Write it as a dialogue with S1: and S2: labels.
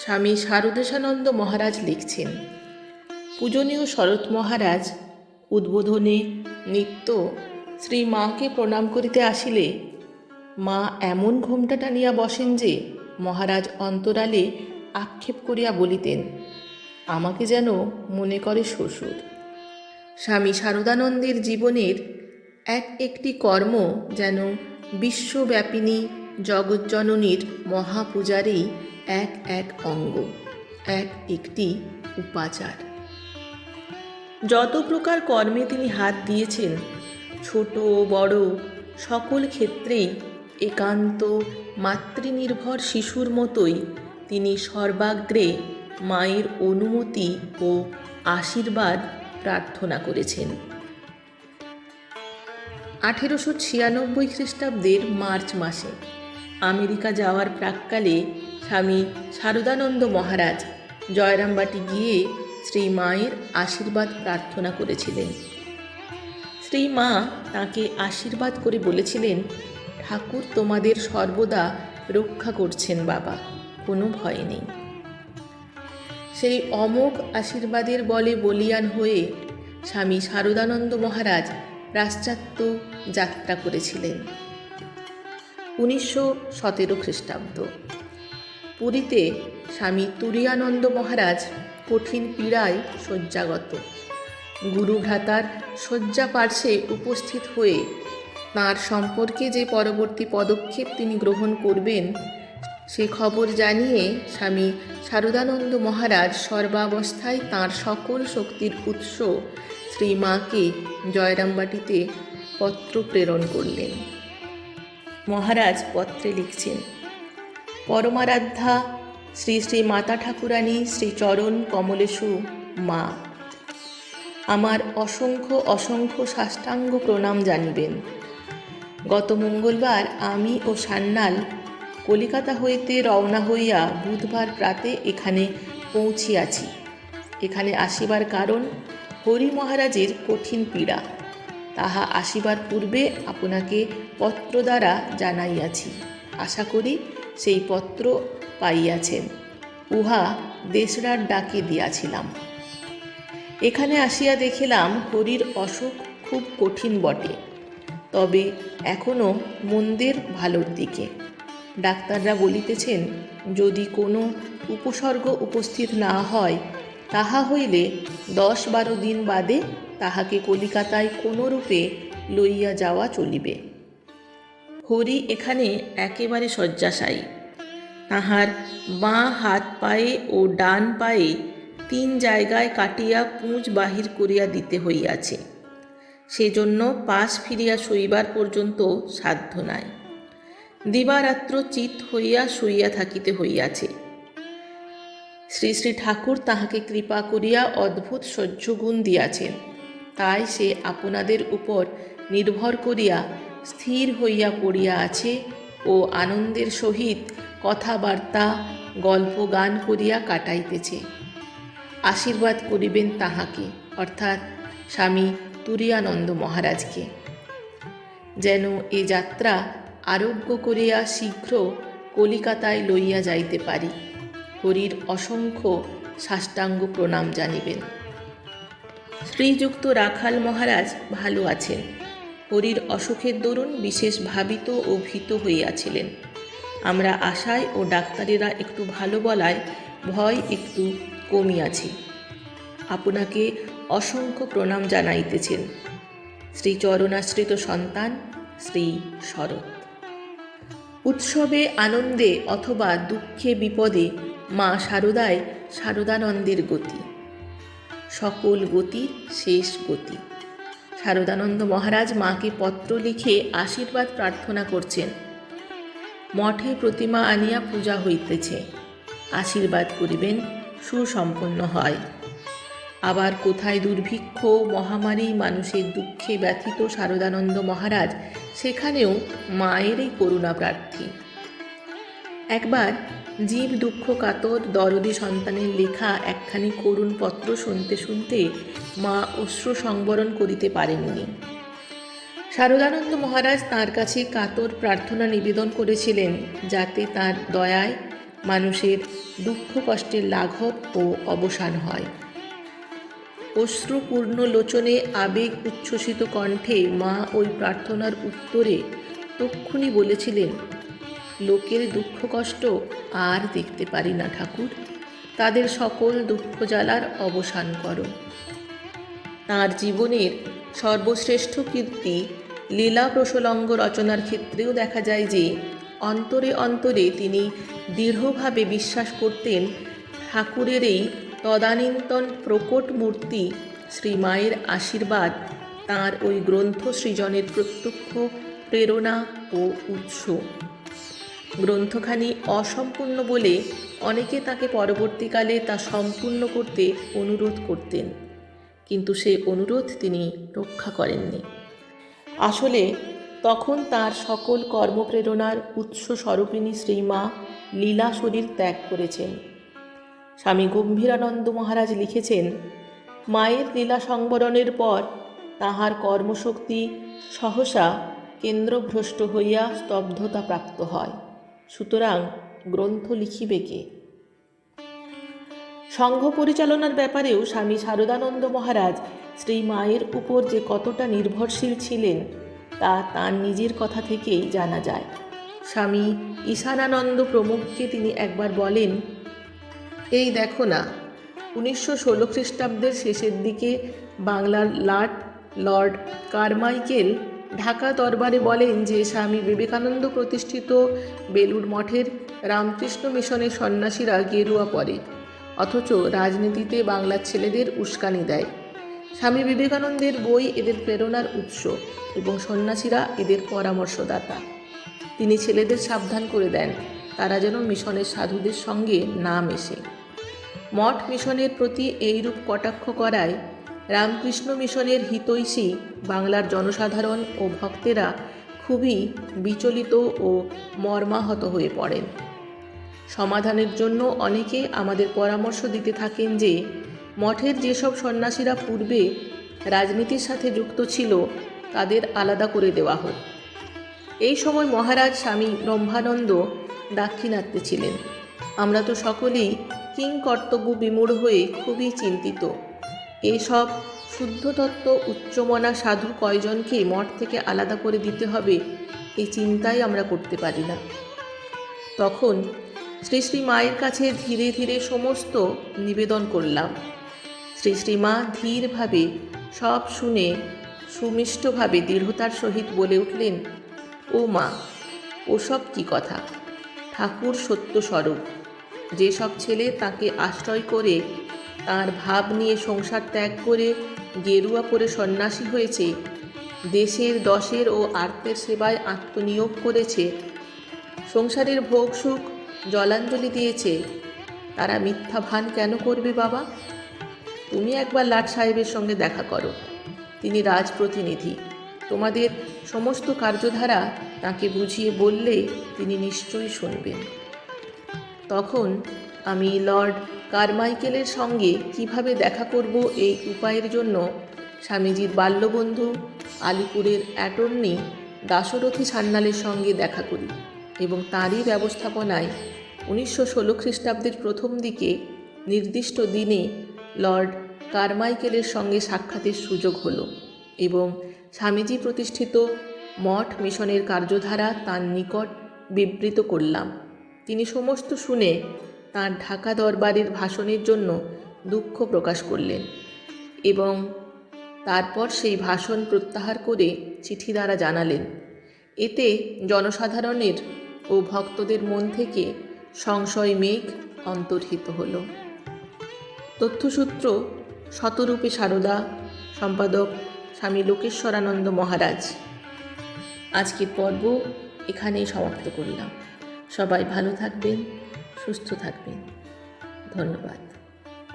S1: স্বামী শারদেশানন্দ মহারাজ লিখছেন, পূজনীয় শরৎ মহারাজ উদ্বোধনে নিত্য শ্রী মাকে প্রণাম করিতে আসিলে মা এমন ঘোমটা টানিয়া বসেন যে মহারাজ অন্তরালে আক্ষেপ করিয়া বলিতেন, আমাকে যেন মনে করে শ্বশুর। স্বামী শারদানন্দের জীবনের একটি কর্ম যেন বিশ্বব্যাপিনী জগজ্জননীর মহাপূজারই এক অঙ্গ, একটি উপাচার। যত প্রকার কর্মে তিনি হাত দিয়েছেন, ছোট বড় সকল ক্ষেত্রেই একান্ত মাতৃনির্ভর শিশুর মতোই তিনি সর্বাগ্রে মায়ের অনুমতি ও আশীর্বাদ প্রার্থনা করেছেন। 1896 খ্রিস্টাব্দের মার্চ মাসে আমেরিকা যাওয়ার প্রাক্কালে স্বামী শারদানন্দ মহারাজ জয়রামবাটি গিয়ে শ্রী মায়ের আশীর্বাদ প্রার্থনা করেছিলেন। শ্রী মা তাঁকে আশীর্বাদ করে বলেছিলেন, ঠাকুর তোমাদের সর্বদা রক্ষা করছেন বাবা, কোনো ভয় নেই। সেই অমোঘ আশীর্বাদের বলে বলীয়ান হয়ে স্বামী শারদানন্দ মহারাজ পাশ্চাত্য যাত্রা করেছিলেন। 1917 খ্রিস্টাব্দ পুরীতে স্বামী তুরীয়ানন্দ মহারাজ কঠিন পীড়ায় শয্যাগত। গুরুভ্রাতার শয্যা পার্শ্বে উপস্থিত হয়ে তাঁর সম্পর্কে যে পরবর্তী পদক্ষেপ তিনি গ্রহণ করবেন সে খবর জানিয়ে স্বামী শারদানন্দ মহারাজ সর্বাবস্থায় তাঁর সকল শক্তির উৎস শ্রী মাকে জয়রামবাটিতে পত্র প্রেরণ করলেন। মহারাজ পত্রে লিখছেন, পরমারাধ্যা শ্রী শ্রী মাতা ঠাকুরানী শ্রীচরণ কমলেশু মা, আমার অসংখ্য সাষ্টাঙ্গ প্রণাম জানিবেন। গত মঙ্গলবার আমি ও সান্যাল কলিকাতা হইতে রওনা হইয়া বুধবার প্রাতে এখানে পৌঁছিয়াছি। এখানে আসিবার কারণ হরি মহারাজের কঠিন পীড়া, তাহা আসিবার পূর্বে আপনাকে পত্র দ্বারা জানাইয়াছি। আশা করি সেই পত্র পাইয়াছেন। উহা দেশরার ডাকে দিয়াছিলাম। এখানে আসিয়া দেখিলাম হরির অসুখ খুব কঠিন বটে, তবে এখনও মন্দের ভালোর দিকে। ডাক্তাররা বলিতেছেন, যদি কোনো উপসর্গ উপস্থিত না হয় তাহা হইলে 10-12 দিন বাদে তাহাকে কলিকাতায় কোনোরূপে লইয়া যাওয়া চলিবে। হরি এখানে একেবারে শয্যাশায়ী। তাহার বাঁ হাত পায়ে ও ডান পায়ে 3 জায়গায় কাটিয়া পুঁজ বাহির করিয়া দিতে হইয়াছে। সেজন্য পাশ ফিরিয়া শোইবার পর্যন্ত সাধ্য নাই। দিবারাত্র চিত হইয়া শুইয়া থাকিতে হইয়াছে। শ্রী শ্রী ঠাকুর তাহাকে কৃপা করিয়া অদ্ভুত সহ্যগুণ দিয়াছেন, তাই সে আপনাদের উপর নির্ভর করিয়া স্থির হইয়া পড়িয়া আছে ও আনন্দের সহিত কথাবার্তা গল্প গান করিয়া কাটাইতেছে। আশীর্বাদ করিবেন তাহাকে, অর্থাৎ স্বামী তুরীয়ানন্দ মহারাজকে, যেন এ যাত্রা আরোগ্য করিয়া শীঘ্র কলিকাতায় লইয়া যাইতে পারি। হরির অসংখ্য সাষ্টাঙ্গ প্রণাম জানিবেন। শ্রীযুক্ত রাখাল মহারাজ ভালো আছেন। হরির অসুখের দরুন বিশেষ ভাবিত ও ভীত হইয়াছিলেন। আমরা আশায় ও ডাক্তারেরা একটু ভালো বলায় ভয় একটু কমিয়াছে। আপনাকে অসংখ্য প্রণাম জানাইতেছেন শ্রী চরণাশ্রিত সন্তান শ্রী শরৎ। উৎসবে আনন্দে অথবা দুঃখে বিপদে মা শারদায় শারদানন্দের গতি, সকল গতির শেষ গতি। শারদানন্দ মহারাজ মাকে পত্র লিখে আশীর্বাদ প্রার্থনা করছেন। মঠে প্রতিমা আনিয়া পূজা হইতেছে, আশীর্বাদ করিবেন সুসম্পন্ন হয়। আবার কোথায় দুর্ভিক্ষ মহামারী মানুষের দুঃখে ব্যথিত শারদানন্দ মহারাজ, সেখানেও মায়েরই করুণা প্রার্থী। একবার জীব দুঃখ কাতর দরদি সন্তানের লেখা একখানি করুণ পত্র শুনতে শুনতে মা অশ্রু সংবরণ করিতে পারেননি। শারদানন্দ মহারাজ তাঁর কাছে কাতর প্রার্থনা নিবেদন করেছিলেন, যাতে তাঁর দয়ায় মানুষের দুঃখ কষ্টের লাঘব ও অবসান হয়। অশ্রুপূর্ণ লোচনে আবেগ উচ্ছ্বসিত কণ্ঠে মা ওই প্রার্থনার উত্তরে তক্ষুনি বলেছিলেন, লোকের দুঃখ কষ্ট আর দেখতে পারি না ঠাকুর, তাদের সকল দুঃখ জ্বালার অবসান করো। তাঁর জীবনের সর্বশ্রেষ্ঠ কীর্তি লীলা প্রসলঙ্গ রচনার ক্ষেত্রেও দেখা যায় যে অন্তরে অন্তরে তিনি দৃঢ়ভাবে বিশ্বাস করতেন ঠাকুরের এই তদানীন্তন প্রকট মূর্তি শ্রীমায়ের আশীর্বাদ তাঁর ওই গ্রন্থ সৃজনের প্রত্যক্ষ প্রেরণা ও উৎস। গ্রন্থখানি অসম্পূর্ণ বলে অনেকে তাকে পরবর্তীকালে তা সম্পূর্ণ করতে অনুরোধ করতেন, কিন্তু সে অনুরোধ তিনি রক্ষা করেননি। আসলে তখন তার সকল কর্মপ্রেরণার উৎস স্বরূপিণী শ্রীমা লীলা শরীর ত্যাগ করেছেন। স্বামী গম্ভীরানন্দ মহারাজ লিখেছেন, মায়ের লীলা সংবরণের পর তাহার কর্মশক্তি সহসা কেন্দ্রভ্রষ্ট হইয়া স্তব্ধতা প্রাপ্ত হয়। সুতরাং গ্রন্থ লিখিবে কে? সংঘ পরিচালনার ব্যাপারেও স্বামী শারদানন্দ মহারাজ শ্রী মায়ের উপর যে কতটা নির্ভরশীল ছিলেন তা তাঁর নিজের কথা থেকেই জানা যায়। স্বামী ঈশানানন্দ প্রমুখকে তিনি একবার বলেন, এই দেখো না, 1916 খ্রিস্টাব্দের শেষের দিকে বাংলার লর্ড কারমাইকেল ঢাকা দরবারে বলেন যে স্বামী বিবেকানন্দ প্রতিষ্ঠিত বেলুড় মঠের রামকৃষ্ণ মিশনের সন্ন্যাসীরা গেরুয়া পরে, অথচ রাজনীতিতে বাংলার ছেলেদের উস্কানি দেয়। স্বামী বিবেকানন্দের বই এদের প্রেরণার উৎস এবং সন্ন্যাসীরা এদের পরামর্শদাতা। তিনি ছেলেদের সাবধান করে দেন তারা যেন মিশনের সাধুদের সঙ্গে না মেশে। মঠ মিশনের প্রতি এইরূপ কটাক্ষ করায় রামকৃষ্ণ মিশনের হিতৈষী বাংলার জনসাধারণ ও ভক্তেরা খুবই বিচলিত ও মর্মাহত হয়ে পড়েন। সমাধানের জন্য অনেকে আমাদের পরামর্শ দিতে থাকেন যে মঠের যেসব সন্ন্যাসীরা পূর্বে রাজনীতির সাথে যুক্ত ছিল তাদের আলাদা করে দেওয়া হোক। এই সময় মহারাজ স্বামী ব্রহ্মানন্দ দাক্ষিণাত্যে ছিলেন। আমরা তো সকলেই কিংকর্তব্য বিমূঢ় হয়ে খুবই চিন্তিত। এইসব শুদ্ধতত্ত্ব উচ্চমনা সাধু কয়জনকে মঠ থেকে আলাদা করে দিতে হবে, এই চিন্তাই আমরা করতে পারি না। তখন শ্রী শ্রী মায়ের কাছে ধীরে ধীরে সমস্ত নিবেদন করলাম। শ্রী শ্রীমা ধীরভাবে সব শুনে সুমিষ্টভাবে দৃঢ়তার সহিত বলে উঠলেন, ও মা, ওসব কি কথা? ঠাকুর সত্যস্বরূপ। যেসব ছেলে তাকে আশ্রয় করে তার ভাব নিয়ে সংসার ত্যাগ করে গেরুয়া পরে সন্ন্যাসী হয়েছে, দেশের দশের ও আর্তের সেবায় আত্মনিয়োগ করেছে, সংসারের ভোগ সুখ জলাঞ্জলি দিয়েছে, তারা মিথ্যা ভান কেন করবে বাবা? তুমি একবার লাট সাহেবের সঙ্গে দেখা করো, তিনি রাজপ্রতিনিধি। তোমাদের সমস্ত কার্যধারা তাকে বুঝিয়ে বললে তিনি নিশ্চয়ই শুনবেন। তখন আমি লর্ড কারমাইকেলের সঙ্গে কিভাবে দেখা করব এই উপায়ের জন্য স্বামীজির বাল্যবন্ধু আলিপুরের অ্যাটর্নি দাশরথী সান্যালের সঙ্গে দেখা করি এবং তাঁরই ব্যবস্থাপনায় 1916 খ্রিস্টাব্দের প্রথম দিকে নির্দিষ্ট দিনে লর্ড কারমাইকেলের সঙ্গে সাক্ষাতের সুযোগ হলো এবং স্বামীজি প্রতিষ্ঠিত মঠ মিশনের কার্যধারা তাঁর নিকট বিবৃত করলাম। তিনি সমস্ত শুনে তাঁর ঢাকা দরবারের ভাষণের জন্য দুঃখ প্রকাশ করলেন এবং তারপর সেই ভাষণ প্রত্যাহার করে চিঠি দ্বারা জানালেন। এতে জনসাধারণের ও ভক্তদের মন থেকে সংশয় মেঘ অন্তর্হিত হল। তথ্যসূত্র শতরূপে সারদা, সম্পাদক স্বামী লোকেশ্বরানন্দ মহারাজ। আজকের পর্ব এখানেই সমাপ্ত করলাম। সবাই ভালো থাকবেন, সুস্থ থাকবেন। ধন্যবাদ।